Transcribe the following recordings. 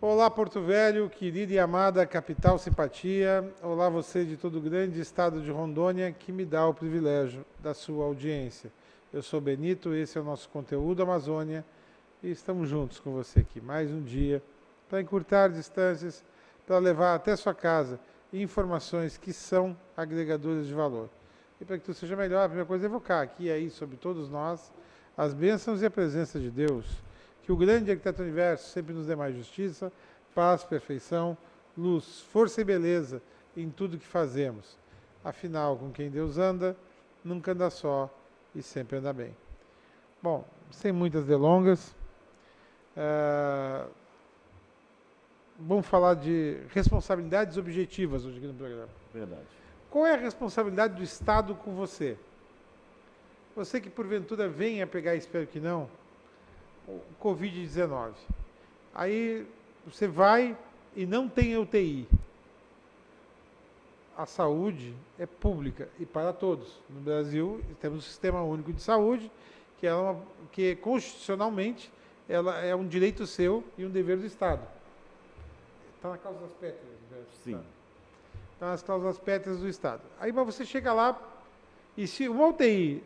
Olá, Porto Velho, querida e amada capital simpatia. Olá, você de todo o grande estado de Rondônia, que me dá o privilégio da sua audiência. Eu sou Benito, esse é o nosso conteúdo Amazônia e estamos juntos com você aqui mais um dia para encurtar distâncias, para levar até sua casa informações que são agregadoras de valor. E para que tudo seja melhor, a primeira coisa é evocar aqui e aí sobre todos nós as bênçãos e a presença de Deus. Que o grande arquiteto do universo sempre nos dê mais justiça, paz, perfeição, luz, força e beleza em tudo que fazemos. Afinal, com quem Deus anda, nunca anda só e sempre anda bem. Bom, sem muitas delongas, vamos falar de responsabilidades objetivas hoje aqui no programa. Verdade. Qual é a responsabilidade do Estado com você? Você que porventura venha pegar, espero que não, o Covid-19. Aí você vai e não tem UTI. A saúde é pública e para todos. No Brasil, temos um sistema único de saúde, que constitucionalmente ela é um direito seu e um dever do Estado. Está na cláusula pétreas do Estado. Sim. Está nas cláusulas pétreas do Estado. Aí você chega lá e se uma UTI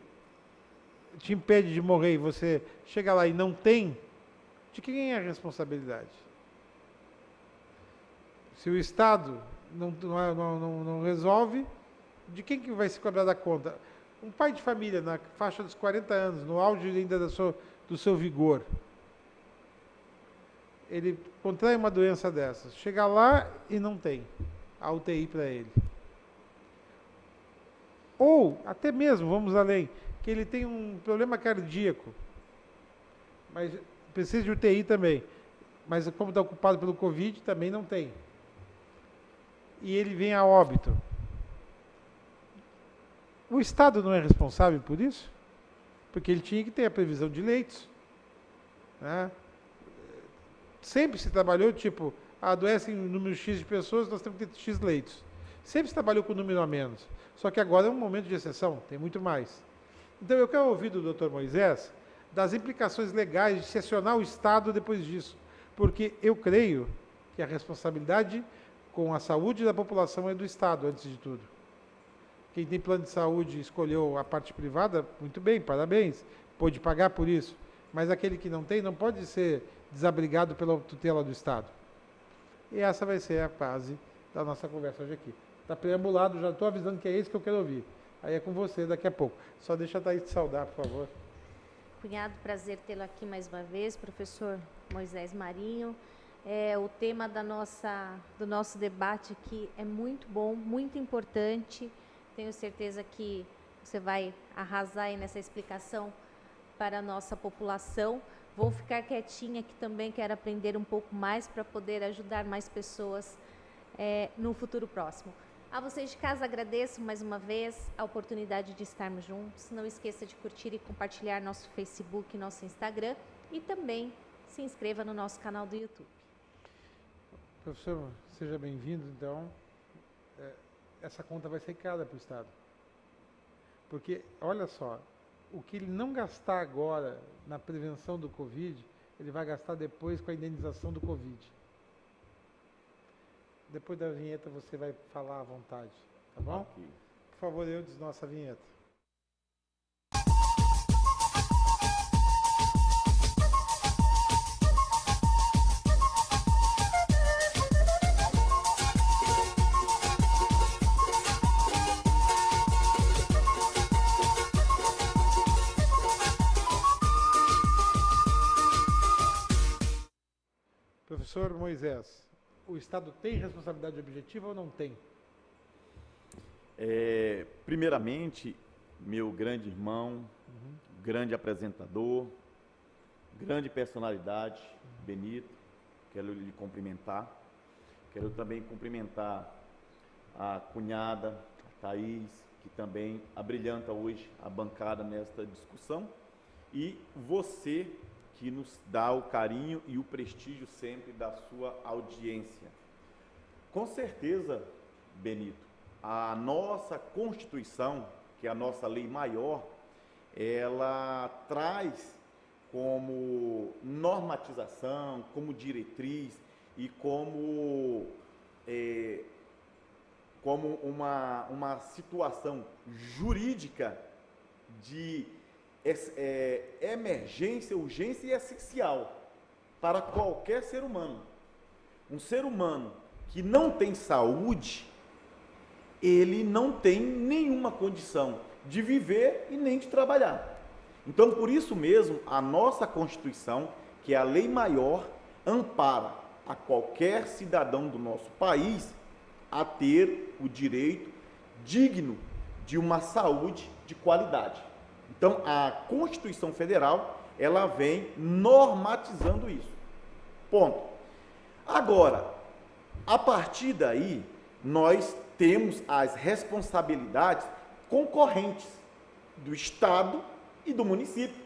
te impede de morrer e você chega lá e não tem, de quem é a responsabilidade? Se o Estado não resolve, de quem que vai se cobrar da conta? Um pai de família na faixa dos 40 anos, no auge ainda do seu vigor, ele contrai uma doença dessas, chega lá e não tem a UTI para ele. Ou, até mesmo, vamos além, que ele tem um problema cardíaco, mas precisa de UTI também, mas como está ocupado pelo Covid, também não tem. E ele vem a óbito. O Estado não é responsável por isso? Porque ele tinha que ter a previsão de leitos. Né? Sempre se trabalhou, tipo, adoecem um número X de pessoas, nós temos que ter X leitos. Sempre se trabalhou com um número a menos. Só que agora é um momento de exceção, tem muito mais. Então eu quero ouvir do Dr. Moisés das implicações legais de se acionar o Estado depois disso. Porque eu creio que a responsabilidade com a saúde da população é do Estado, antes de tudo. Quem tem plano de saúde escolheu a parte privada, muito bem, parabéns, pode pagar por isso. Mas aquele que não tem, não pode ser desabrigado pela tutela do Estado. E essa vai ser a base da nossa conversa hoje aqui. Está preambulado, já estou avisando que é isso que eu quero ouvir. Aí é com você daqui a pouco. Só deixa a Thaís te saudar, por favor. Cunhado, prazer tê-lo aqui mais uma vez, professor Moisés Marinho. O tema do nosso debate aqui é muito bom, muito importante. Tenho certeza que você vai arrasar aí nessa explicação para a nossa população. Vou ficar quietinha aqui também, quero aprender um pouco mais para poder ajudar mais pessoas no futuro próximo. A vocês de casa agradeço mais uma vez a oportunidade de estarmos juntos. Não esqueça de curtir e compartilhar nosso Facebook e nosso Instagram e também se inscreva no nosso canal do YouTube. Professor, seja bem-vindo, então. Essa conta vai ser cara para o Estado. Porque, olha só, o que ele não gastar agora na prevenção do Covid, ele vai gastar depois com a indenização do Covid. Depois da vinheta você vai falar à vontade, tá bom? Okay. Por favor, Eudes, nossa vinheta. Professor Moisés, o Estado tem responsabilidade objetiva ou não tem? Primeiramente, meu grande irmão, grande apresentador, grande personalidade, Benito, quero lhe cumprimentar. Quero também cumprimentar a cunhada, a Thaís, que também abrilhanta hoje a bancada nesta discussão. E você, que nos dá o carinho e o prestígio sempre da sua audiência. Com certeza, Benito, a nossa Constituição, que é a nossa lei maior, ela traz como normatização, como diretriz e como uma situação jurídica de emergência, urgência e essencial para qualquer ser humano. Um ser humano que não tem saúde, ele não tem nenhuma condição de viver e nem de trabalhar. Então, por isso mesmo, a nossa Constituição, que é a lei maior, ampara a qualquer cidadão do nosso país a ter o direito digno de uma saúde de qualidade. Então, a Constituição Federal, ela vem normatizando isso. Ponto. Agora, a partir daí, nós temos as responsabilidades concorrentes do Estado e do município.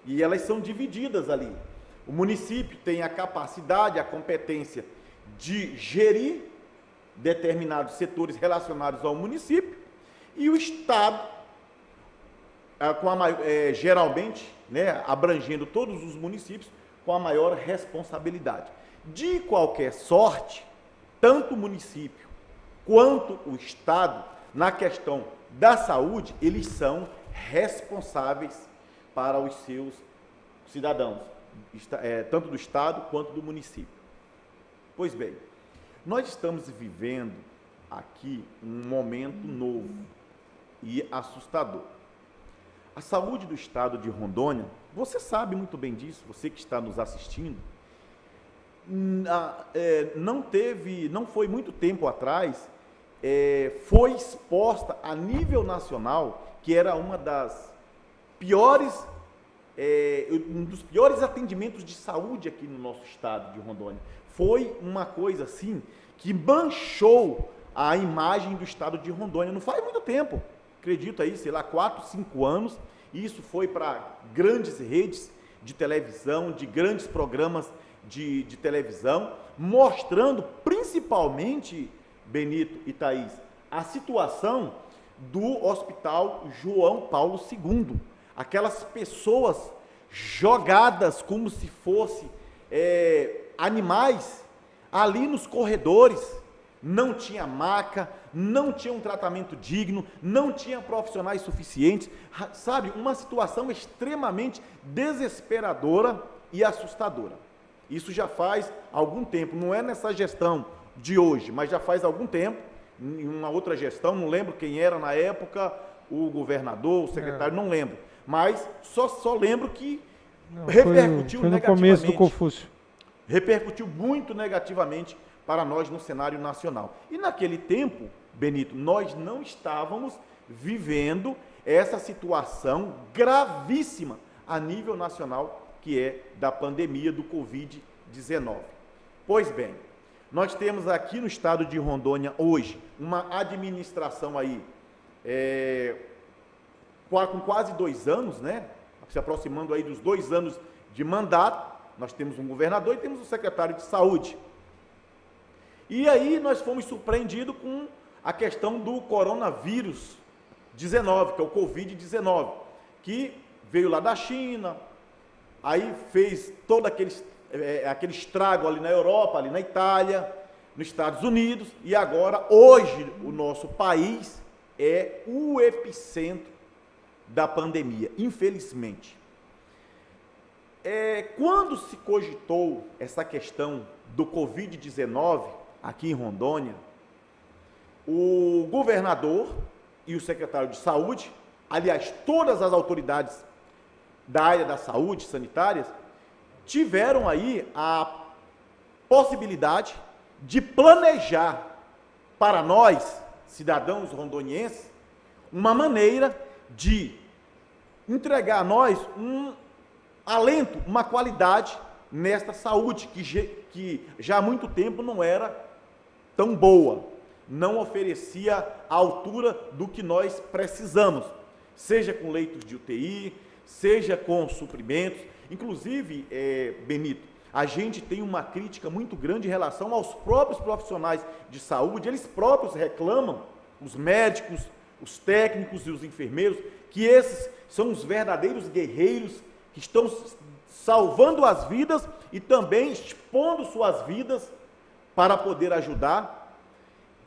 E elas são divididas ali. O município tem a capacidade, a competência de gerir determinados setores relacionados ao município, e o Estado, geralmente, né, abrangendo todos os municípios, com a maior responsabilidade. De qualquer sorte, tanto o município quanto o Estado, na questão da saúde, eles são responsáveis para os seus cidadãos, tanto do Estado quanto do município. Pois bem, nós estamos vivendo aqui um momento novo e assustador. A saúde do Estado de Rondônia, você sabe muito bem disso, você que está nos assistindo, não foi muito tempo atrás, foi exposta a nível nacional, que era um dos piores atendimentos de saúde aqui no nosso estado de Rondônia. Foi uma coisa assim que manchou a imagem do estado de Rondônia. Não faz muito tempo, acredito aí, 4, 5 anos, isso foi para grandes redes de televisão, de grandes programas de televisão, mostrando principalmente, Benito e Thaís, a situação do Hospital João Paulo II. Aquelas pessoas jogadas como se fossem animais ali nos corredores, não tinha maca, não tinha um tratamento digno, não tinha profissionais suficientes, sabe, uma situação extremamente desesperadora e assustadora. Isso já faz algum tempo, não é nessa gestão de hoje, mas já faz algum tempo, em uma outra gestão, não lembro quem era na época, o governador, o secretário, não lembro, mas só lembro que repercutiu foi no negativamente. Começo do Confúcio. Repercutiu muito negativamente para nós no cenário nacional. E naquele tempo, Benito, nós não estávamos vivendo essa situação gravíssima a nível nacional, que é da pandemia do Covid-19. Pois bem, nós temos aqui no estado de Rondônia hoje uma administração aí com quase 2 anos, né? Se aproximando aí dos 2 anos de mandato. Nós temos um governador e temos um secretário de saúde. E aí nós fomos surpreendidos com a questão do coronavírus 19, que é o Covid-19, que veio lá da China, aí fez todo aquele estrago ali na Europa, ali na Itália, nos Estados Unidos, e agora, hoje, o nosso país é o epicentro da pandemia, infelizmente. Quando se cogitou essa questão do Covid-19 aqui em Rondônia, o governador e o secretário de saúde, aliás, todas as autoridades da área da saúde, sanitárias, tiveram aí a possibilidade de planejar para nós, cidadãos rondonienses, uma maneira de entregar a nós um alento, uma qualidade nesta saúde, que já há muito tempo não era tão boa, não oferecia a altura do que nós precisamos, seja com leitos de UTI, seja com suprimentos. Inclusive, Benito, a gente tem uma crítica muito grande em relação aos próprios profissionais de saúde. Eles próprios reclamam, os médicos, os técnicos e os enfermeiros, que esses são os verdadeiros guerreiros que estão salvando as vidas e também expondo suas vidas para poder ajudar.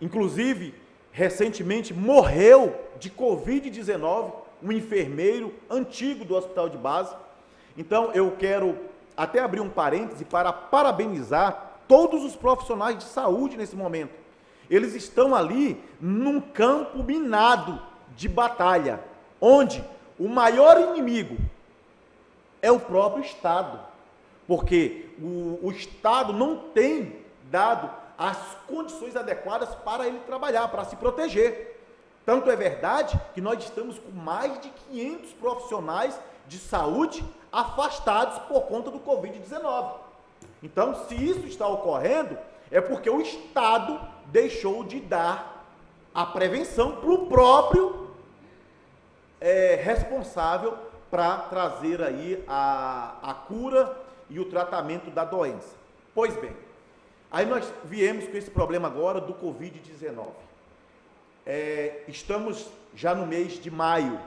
Inclusive, recentemente morreu de Covid-19 um enfermeiro antigo do hospital de base. Então, eu quero até abrir um parêntese para parabenizar todos os profissionais de saúde nesse momento. Eles estão ali num campo minado de batalha, onde o maior inimigo é o próprio Estado, porque o Estado não tem dado as condições adequadas para ele trabalhar, para se proteger. Tanto é verdade que nós estamos com mais de 500 profissionais de saúde afastados por conta do Covid-19. Então, se isso está ocorrendo, é porque o Estado deixou de dar a prevenção para o próprio responsável para trazer aí a cura e o tratamento da doença. Pois bem, aí nós viemos com esse problema agora do Covid-19. Estamos já no mês de maio.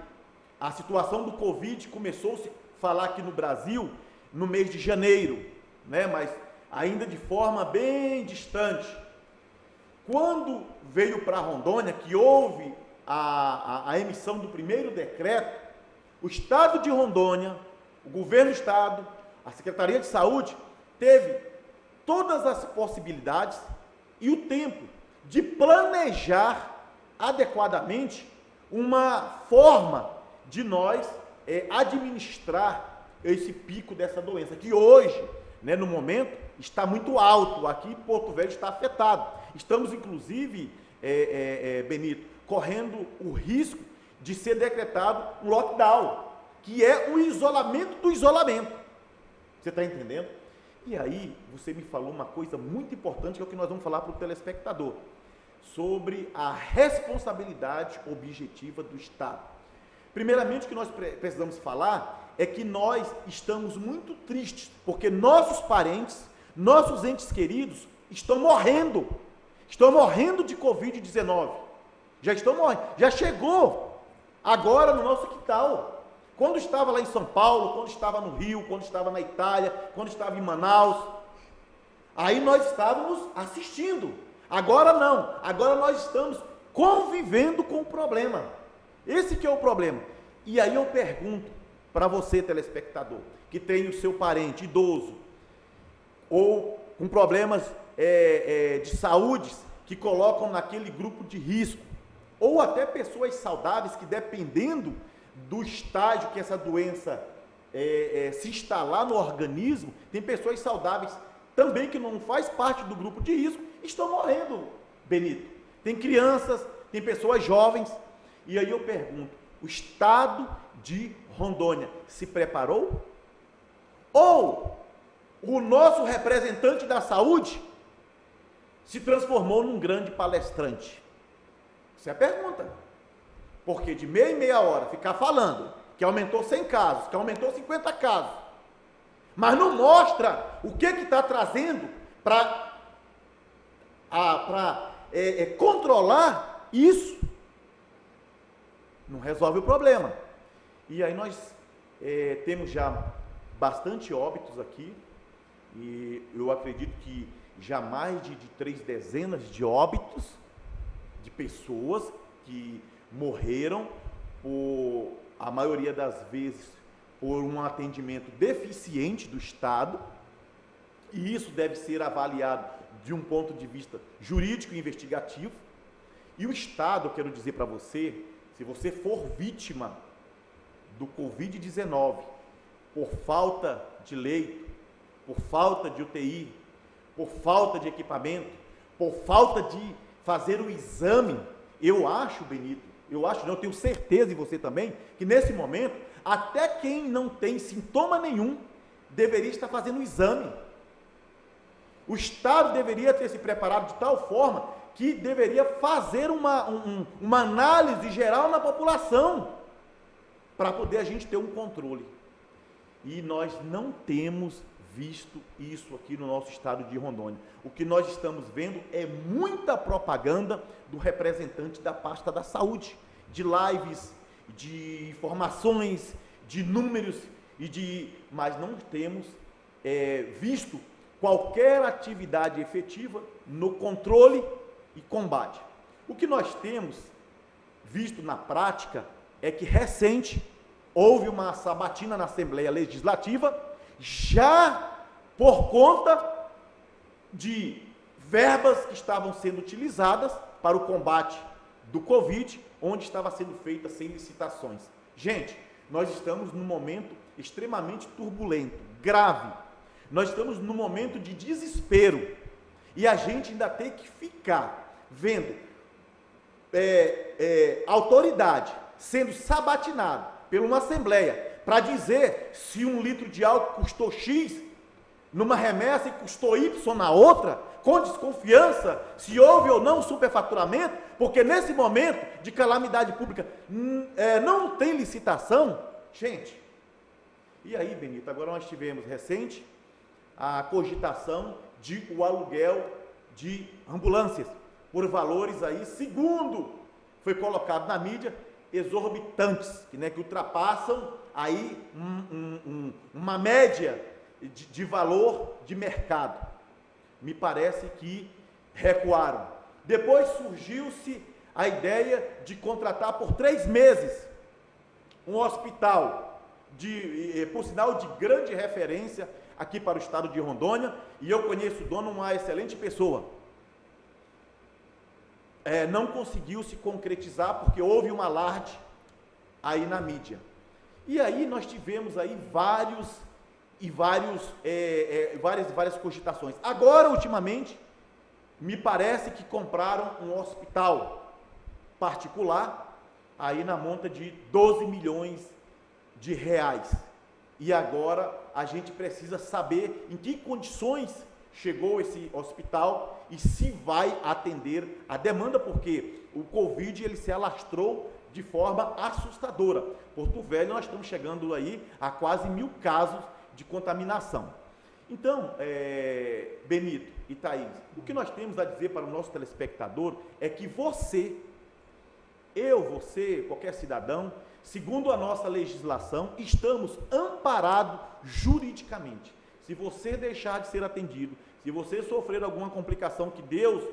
A situação do Covid começou a se falar aqui no Brasil no mês de janeiro, né? Mas ainda de forma bem distante. Quando veio para Rondônia, que houve a emissão do primeiro decreto, o Estado de Rondônia, o governo do Estado, a Secretaria de Saúde, teve todas as possibilidades e o tempo de planejar adequadamente uma forma de nós administrar esse pico dessa doença, que hoje, né, no momento, está muito alto. Aqui Porto Velho está afetado. Estamos, inclusive, Benito, correndo o risco de ser decretado um lockdown, que é o isolamento do isolamento. Você está entendendo? E aí, você me falou uma coisa muito importante, que é o que nós vamos falar para o telespectador, sobre a responsabilidade objetiva do Estado. Primeiramente, o que nós precisamos falar é que nós estamos muito tristes, porque nossos parentes, nossos entes queridos estão morrendo de Covid-19, já estão morrendo, já chegou agora no nosso quintal. Quando estava lá em São Paulo, quando estava no Rio, quando estava na Itália, quando estava em Manaus, aí nós estávamos assistindo. Agora não, agora nós estamos convivendo com o problema. Esse que é o problema. E aí eu pergunto para você, telespectador, que tem o seu parente idoso ou com problemas de saúde que colocam naquele grupo de risco, ou até pessoas saudáveis que, dependendo do estágio que essa doença se instalar no organismo, tem pessoas saudáveis também que não faz parte do grupo de risco, estão morrendo, Benito. Tem crianças, tem pessoas jovens. E aí eu pergunto, o Estado de Rondônia se preparou? Ou o nosso representante da saúde se transformou num grande palestrante? Essa é a pergunta. Porque de meia em meia hora ficar falando que aumentou 100 casos, que aumentou 50 casos, mas não mostra o que está trazendo para controlar isso, não resolve o problema. E aí nós temos já bastante óbitos aqui, e eu acredito que já mais de 3 dezenas de óbitos de pessoas que morreram, por a maioria das vezes por um atendimento deficiente do Estado, e isso deve ser avaliado de um ponto de vista jurídico e investigativo. E o Estado, eu quero dizer para você, se você for vítima do Covid-19 por falta de leito, por falta de UTI, por falta de equipamento, por falta de fazer o exame, eu acho, Benito, eu tenho certeza, e você também, que nesse momento, até quem não tem sintoma nenhum, deveria estar fazendo o exame. O Estado deveria ter se preparado de tal forma que deveria fazer uma análise geral na população, para poder a gente ter um controle. E nós não temos visto isso aqui no nosso estado de Rondônia. O que nós estamos vendo é muita propaganda do representante da pasta da saúde, de lives, de informações, de números mas não temos visto qualquer atividade efetiva no controle e combate. O que nós temos visto na prática é que recente houve uma sabatina na Assembleia Legislativa, já por conta de verbas que estavam sendo utilizadas para o combate do Covid, onde estava sendo feita sem licitações. Gente, nós estamos num momento extremamente turbulento, grave. Nós estamos num momento de desespero e a gente ainda tem que ficar vendo autoridade sendo sabatinada por uma Assembleia para dizer se 1 litro de álcool custou X numa remessa e custou Y na outra, com desconfiança se houve ou não superfaturamento, porque nesse momento de calamidade pública não tem licitação. Gente, e aí, Benito, agora nós tivemos recente a cogitação de o aluguel de ambulâncias por valores aí, segundo foi colocado na mídia, exorbitantes, que ultrapassam aí uma média de valor de mercado. Me parece que recuaram. Depois surgiu-se a ideia de contratar por 3 meses um hospital, por sinal de grande referência aqui para o estado de Rondônia, e eu conheço o dono, uma excelente pessoa. Não conseguiu se concretizar porque houve um alarde aí na mídia. E aí nós tivemos aí várias cogitações. Agora, ultimamente, me parece que compraram um hospital particular aí na monta de 12 milhões de reais. E agora a gente precisa saber em que condições chegou esse hospital e se vai atender a demanda, porque o Covid ele se alastrou de forma assustadora. Porto Velho, nós estamos chegando aí a quase 1000 casos de contaminação. Então, Benito e Thaís, o que nós temos a dizer para o nosso telespectador é que você, qualquer cidadão, segundo a nossa legislação, estamos amparados juridicamente. Se você deixar de ser atendido, se você sofrer alguma complicação, que Deus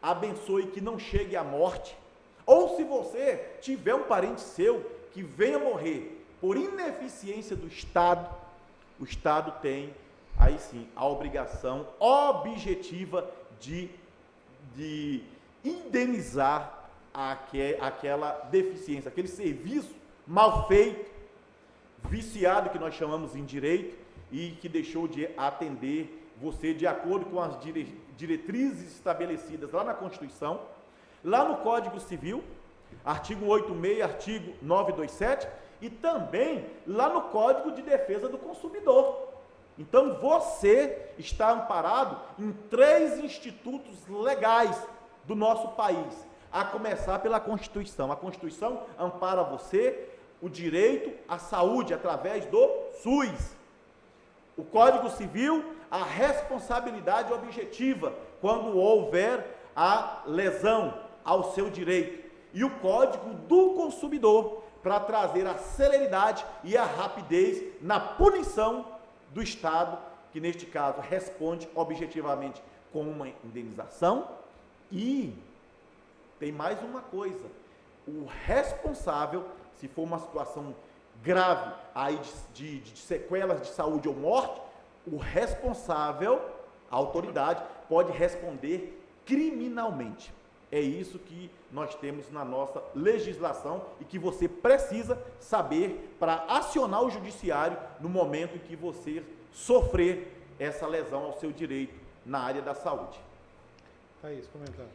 abençoe que não chegue à morte, ou se você tiver um parente seu que venha morrer por ineficiência do Estado, o Estado tem, aí sim, a obrigação objetiva de indenizar aquela deficiência, aquele serviço mal feito, viciado, que nós chamamos em direito, e que deixou de atender você de acordo com as diretrizes estabelecidas lá na Constituição, lá no Código Civil, artigo 86, artigo 927, e também lá no Código de Defesa do Consumidor. Então você está amparado em 3 institutos legais do nosso país, a começar pela Constituição. A Constituição ampara você o direito à saúde através do SUS. O Código Civil, a responsabilidade objetiva quando houver a lesão ao seu direito. E o Código do Consumidor, para trazer a celeridade e a rapidez na punição do Estado, que neste caso responde objetivamente com uma indenização. E tem mais uma coisa: o responsável, se for uma situação grave aí de sequelas de saúde ou morte, o responsável, a autoridade, pode responder criminalmente. É isso que nós temos na nossa legislação e que você precisa saber para acionar o judiciário no momento em que você sofrer essa lesão ao seu direito na área da saúde. Thaís, comentando.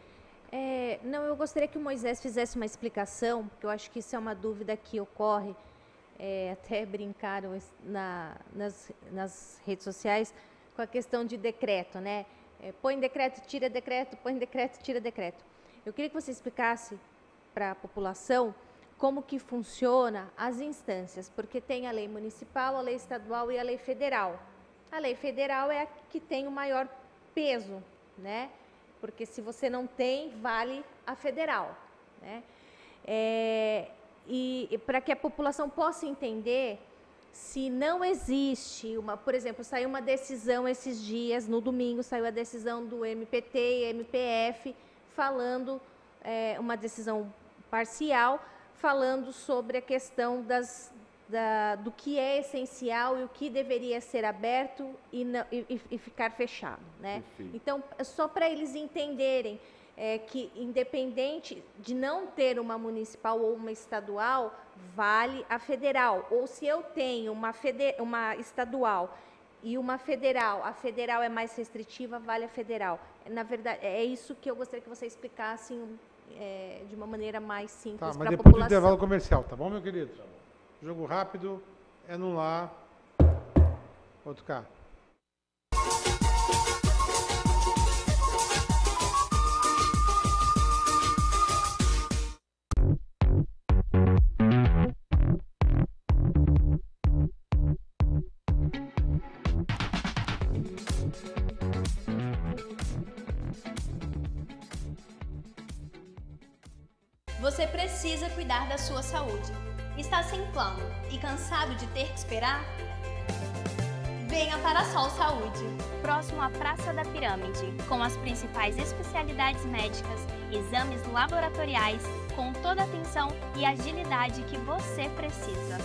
Não, eu gostaria que o Moisés fizesse uma explicação, porque eu acho que isso é uma dúvida que ocorre, até brincaram nas redes sociais com a questão de decreto, né? Põe decreto, tira decreto, põe decreto, tira decreto. Eu queria que você explicasse para a população como que funciona as instâncias, porque tem a lei municipal, a lei estadual e a lei federal. A lei federal é a que tem o maior peso, né? Porque se você não tem, vale a federal, né? E para que a população possa entender se não existe por exemplo, saiu uma decisão esses dias, no domingo saiu a decisão do MPT e MPF falando, uma decisão parcial, falando sobre a questão do que é essencial e o que deveria ser aberto e ficar fechado, né? Perfeito. Então, só para eles entenderem que, independente de não ter uma municipal ou uma estadual, vale a federal. Ou se eu tenho uma estadual e uma federal, a federal é mais restritiva, vale a federal. Na verdade, é isso que eu gostaria que você explicasse de uma maneira mais simples para a população. Mas depois do intervalo comercial, tá bom, meu querido? Jogo rápido, é no lá, outro cá. Você precisa cuidar da sua saúde. Está sem plano e cansado de ter que esperar? Venha para a Sol Saúde, próximo à Praça da Pirâmide, com as principais especialidades médicas, exames laboratoriais, com toda a atenção e agilidade que você precisa.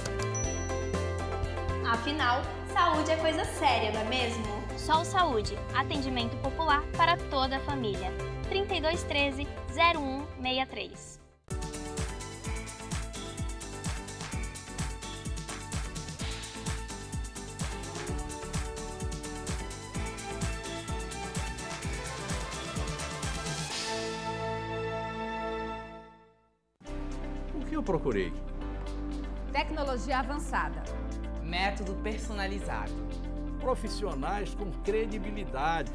Afinal, saúde é coisa séria, não é mesmo? Sol Saúde, atendimento popular para toda a família. 3213-0163. O que eu procurei? Tecnologia avançada. Método personalizado. Profissionais com credibilidade.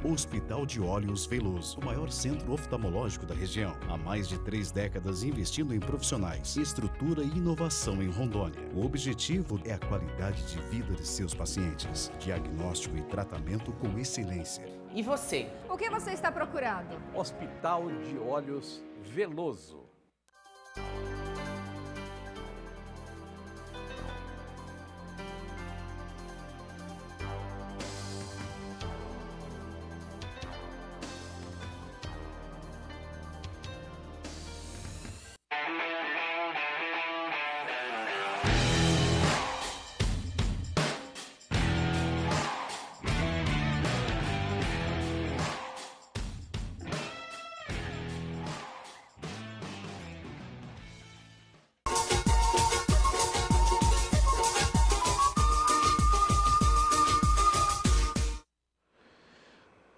Hospital de Olhos Veloso, o maior centro oftalmológico da região. Há mais de 3 décadas investindo em profissionais, estrutura e inovação em Rondônia. O objetivo é a qualidade de vida de seus pacientes. Diagnóstico e tratamento com excelência. E você? O que você está procurando? Hospital de Olhos Veloso.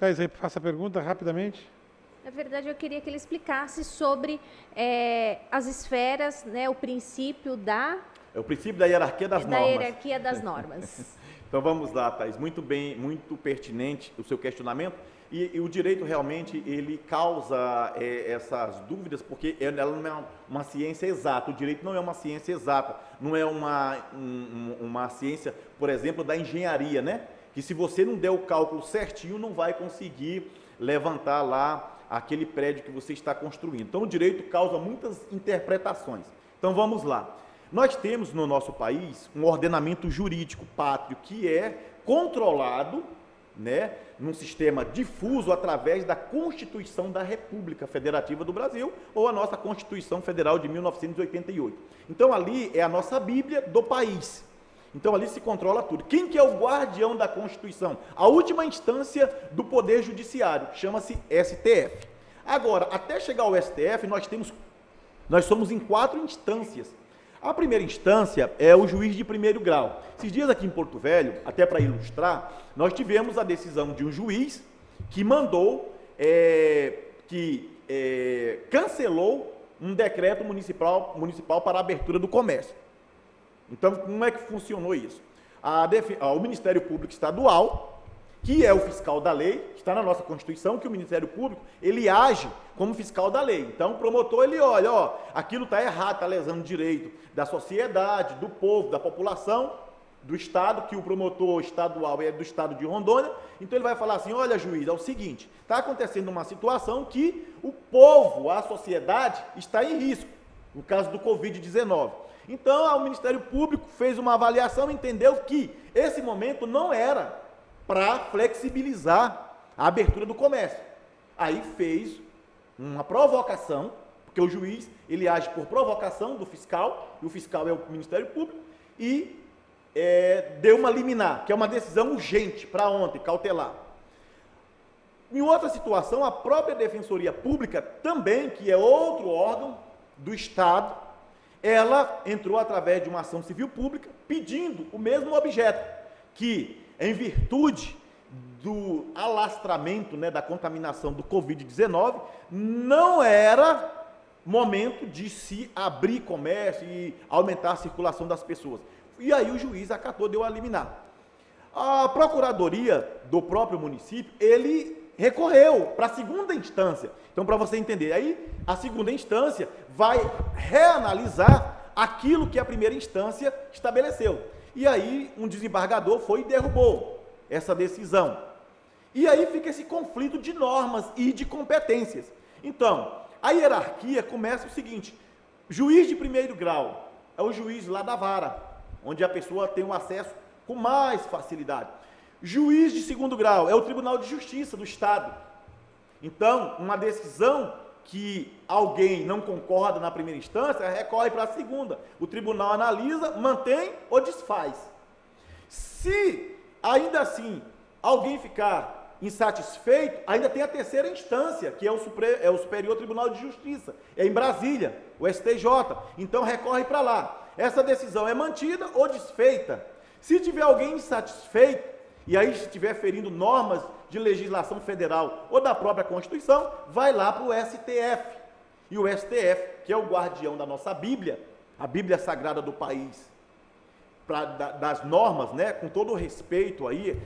Thais, aí faça a pergunta rapidamente. Na verdade, eu queria que ele explicasse sobre as esferas, né, o princípio É o princípio da hierarquia das normas. Da hierarquia das normas. Então vamos lá, Thais. Muito bem, muito pertinente o seu questionamento. E o direito realmente ele causa essas dúvidas porque ela não é uma ciência exata. O direito não é uma ciência exata. Não é uma ciência, por exemplo, da engenharia, né? Que se você não der o cálculo certinho, não vai conseguir levantar lá aquele prédio que você está construindo. Então, o direito causa muitas interpretações. Então, vamos lá. Nós temos no nosso país um ordenamento jurídico pátrio que é controlado, né, num sistema difuso através da Constituição da República Federativa do Brasil ou a nossa Constituição Federal de 1988. Então, ali é a nossa Bíblia do país. Então, ali se controla tudo. Quem que é o guardião da Constituição? A última instância do Poder Judiciário, chama-se STF. Agora, até chegar ao STF, nós somos em 4 instâncias. A primeira instância é o juiz de primeiro grau. Esses dias aqui em Porto Velho, até para ilustrar, nós tivemos a decisão de um juiz que mandou, cancelou um decreto municipal para a abertura do comércio. Então, como é que funcionou isso? O Ministério Público Estadual, que é o fiscal da lei, está na nossa Constituição, que o Ministério Público, ele age como fiscal da lei. Então, o promotor, ele olha, aquilo está errado, está lesando o direito da sociedade, do povo, da população, do Estado, que o promotor estadual é do Estado de Rondônia. Então, ele vai falar assim, olha, juiz, é o seguinte, está acontecendo uma situação que o povo, a sociedade, está em risco, no caso do Covid-19. Então, o Ministério Público fez uma avaliação e entendeu que esse momento não era para flexibilizar a abertura do comércio. Aí fez uma provocação, porque o juiz, ele age por provocação do fiscal, e o fiscal é o Ministério Público, e deu uma liminar, que é uma decisão urgente, para ontem, cautelar. Em outra situação, a própria Defensoria Pública, também, que é outro órgão do Estado, ela entrou através de uma ação civil pública, pedindo o mesmo objeto, que, em virtude do alastramento, da contaminação do Covid-19, não era momento de se abrir comércio e aumentar a circulação das pessoas. E aí o juiz acatou, deu a liminar. A Procuradoria do próprio município, ele recorreu para a segunda instância. Então, para você entender, aí a segunda instância vai reanalisar aquilo que a primeira instância estabeleceu. E aí um desembargador foi e derrubou essa decisão. E aí fica esse conflito de normas e de competências. Então, a hierarquia começa o seguinte: juiz de primeiro grau é o juiz lá da vara, onde a pessoa tem um acesso com mais facilidade. Juiz de segundo grau é o Tribunal de Justiça do Estado. Então, uma decisão que alguém não concorda na primeira instância, recorre para a segunda. O tribunal analisa, mantém ou desfaz. Se ainda assim alguém ficar insatisfeito, ainda tem a terceira instância, que é o Superior Tribunal de Justiça, é em Brasília, o STJ. Então recorre para lá. Essa decisão é mantida ou desfeita. Se tiver alguém insatisfeito, e aí se estiver ferindo normas de legislação federal ou da própria Constituição, vai lá para o STF. E o STF, que é o guardião da nossa Bíblia, a Bíblia Sagrada do país, das normas, com todo o respeito aí,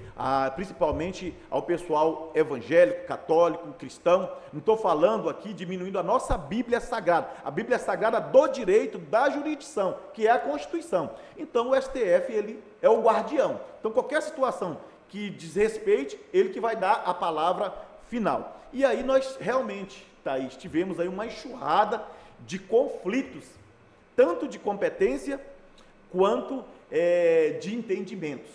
principalmente ao pessoal evangélico, católico, cristão. Não estou falando aqui diminuindo a nossa Bíblia Sagrada, a Bíblia Sagrada do direito, da jurisdição, que é a Constituição. Então o STF, ele é o guardião. Então qualquer situação que desrespeite, ele que vai dar a palavra final. E aí nós realmente, Thaís, tivemos aí uma enxurrada de conflitos, tanto de competência quanto de entendimentos.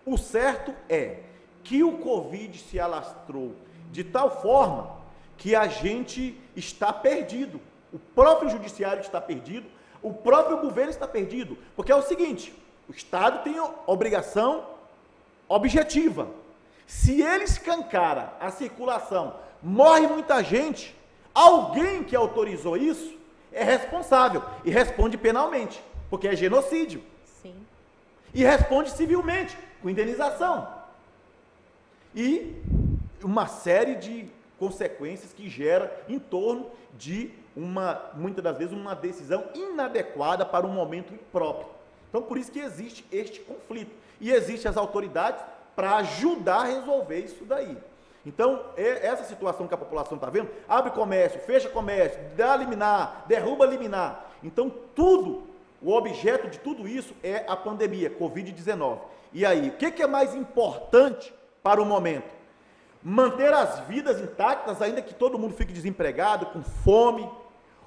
O certo é que o Covid se alastrou de tal forma que a gente está perdido, o próprio judiciário está perdido, o próprio governo está perdido, porque é o seguinte: o Estado tem obrigação objetiva. Se ele escancara a circulação, morre muita gente, alguém que autorizou isso é responsável e responde penalmente, porque é genocídio. Sim. E responde civilmente, com indenização. E uma série de consequências que gera em torno de muitas das vezes, uma decisão inadequada para um momento impróprio. Então, por isso que existe este conflito. E existem as autoridades para ajudar a resolver isso daí. Então, essa situação que a população está vendo, abre comércio, fecha comércio, dá liminar, derruba liminar. Então, o objeto de tudo isso é a pandemia, Covid-19. E aí, o que é mais importante para o momento? Manter as vidas intactas, ainda que todo mundo fique desempregado, com fome,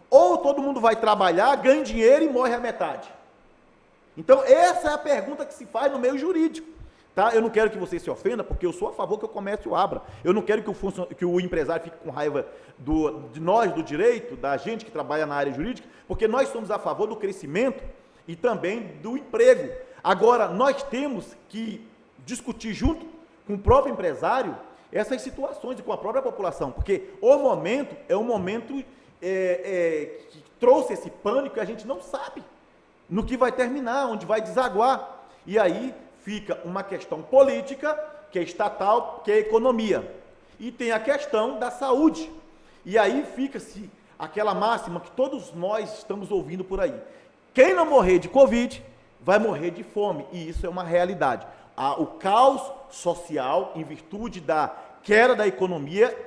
ou todo mundo vai trabalhar, ganha dinheiro e morre a metade? Então, essa é a pergunta que se faz no meio jurídico. Tá? Eu não quero que você se ofenda, porque eu sou a favor que o comércio abra. Eu não quero que o empresário fique com raiva de nós, do direito, da gente que trabalha na área jurídica, porque nós somos a favor do crescimento e também do emprego. Agora, nós temos que discutir junto com o próprio empresário essas situações e com a própria população, porque o momento é um momento que trouxe esse pânico e a gente não sabe no que vai terminar, onde vai desaguar. E aí fica uma questão política, que é estatal, que é a economia. E tem a questão da saúde. E aí fica-se aquela máxima que todos nós estamos ouvindo por aí. Quem não morrer de Covid, vai morrer de fome. E isso é uma realidade. O caos social, em virtude da queda da economia,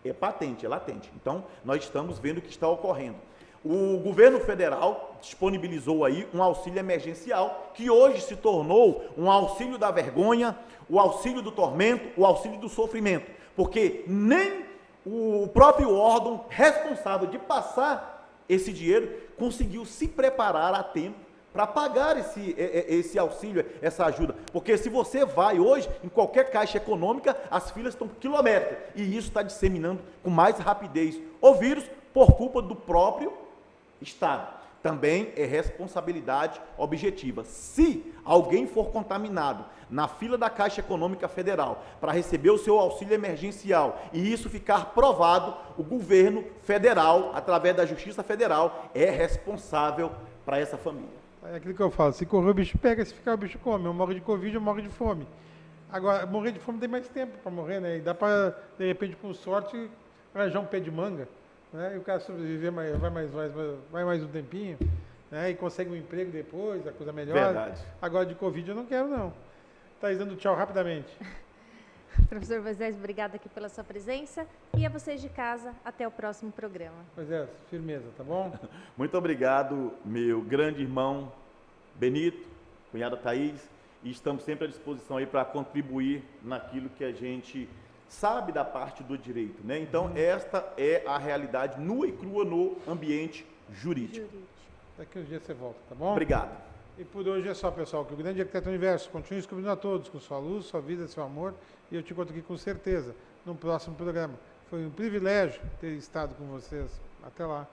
é patente, é latente. Então, nós estamos vendo o que está ocorrendo. O governo federal disponibilizou aí um auxílio emergencial, que hoje se tornou um auxílio da vergonha, o auxílio do tormento, o auxílio do sofrimento, porque nem o próprio órgão responsável de passar esse dinheiro, conseguiu se preparar a tempo para pagar esse auxílio, essa ajuda. Porque se você vai hoje em qualquer caixa econômica, as filas estão quilométricas. E isso está disseminando com mais rapidez o vírus por culpa do próprio Estado. Também é responsabilidade objetiva. Se alguém for contaminado na fila da Caixa Econômica Federal para receber o seu auxílio emergencial e isso ficar provado, o governo federal, através da Justiça Federal, é responsável para essa família. É aquilo que eu falo, se correr o bicho pega, se ficar o bicho come. Eu morro de Covid, eu morro de fome. Agora, morrer de fome tem mais tempo para morrer, né? E dá para, de repente, com sorte, arranjar um pé de manga, né? E o cara sobreviver, vai mais um tempinho, né? E consegue um emprego depois, a coisa melhor. Verdade. Agora, de Covid eu não quero, não. Thaís dando tchau rapidamente. Professor Moisés, obrigada aqui pela sua presença. E a vocês de casa, até o próximo programa. Moisés, firmeza, tá bom? Muito obrigado, meu grande irmão Benito, cunhada Thaís, e estamos sempre à disposição aí para contribuir naquilo que a gente sabe da parte do direito, né? Então, esta é a realidade nua e crua no ambiente jurídico. Daqui uns dias você volta, tá bom? Obrigado. E por hoje é só, pessoal, que o grande arquiteto do universo continue descobrindo a todos com sua luz, sua vida, seu amor, e eu te encontro aqui com certeza no próximo programa. Foi um privilégio ter estado com vocês. Até lá.